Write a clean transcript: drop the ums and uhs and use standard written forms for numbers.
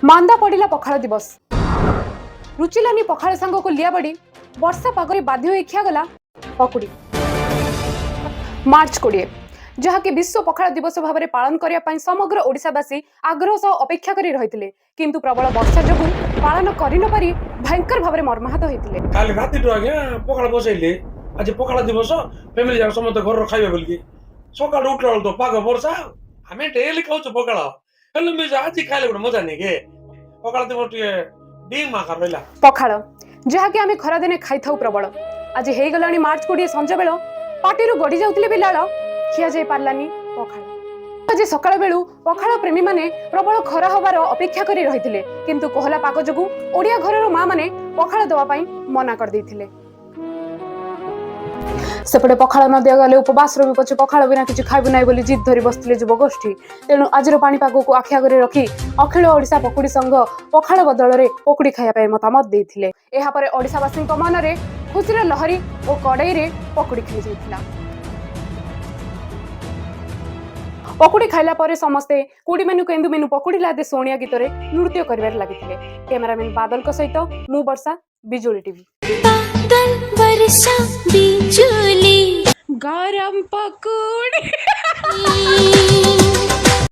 मांदा पड़ा पखाड़ दिवस रुचिलानी पखाड़ सांग को लिया बड़ी वर्षा पागरे बाध्य होई खिया गला पकुड़ी। मार्च 20 जहाँकि विश्व पखाड़ दिवस भाव में पालन करने समग्र ओडिशावासी आग्रह सह अपेक्षा करी रहिथिले, किंतु प्रबल वर्षा जोगु पालन करि न पारि भयंकर भाव में मर्माहत होइथिले। काल राति तो आज्ञा पखाड़ बसैले आज पखाड़ दिवस फैमिली जाक समस्त घर खाइबे बोलके सकाळ उठला तो पाग वर्षा हमें डेली खाउछु पखाड़ हेलो मी आज खाइले गुड मजा नै के पखाड़ दिवस टिए डिंग मा कर रहला पखाड़ जहाँकि आमे खरा दिने खाइ थाउ प्रबल आज हेई गलानी मार्च 20 संज बेल पाटिरु गडी जाउथिले बिलाळ खिया जाय पारलानी पखाड़। आज सकाळ बेलु पखाड़ प्रेमी माने प्रबल खरा हबार अपेक्षा करी रहिथिले, किंतु कोहला पाग जोगु ओडिया घरर मां माने पखाड़ दवा पई मना कर दैथिले। सेपटे पखाड़ न दिया गले उपवास रवि पछे पखाड़ बिना किछि खाइबु नाही बोली जिद धरी बसथिले युव गोष्ठी। तेणु आजिर पाणीपाग को आखि आगे रखी अखिल ओडिशा पकुड़ी संघ पखाड़ बदल में पकुड़ी खाइबा मतामत देथिले। एहा परे ओडिशावासी मन में खुशीर लहरी और कड़ाई रे पकुड़ी खाई जाइथिला। पकुड़ी खाइला परे समस्ते कुड़ी मेनू केंदु मेनू पकुड़ी लादे सोनिया गीत रे नृत्य करिवार लागिथिले। कैमरामैन बादल को सहित मु वर्षा बिजुली टीवी। बादल वर्षा बिजुली गरम पकुड़ी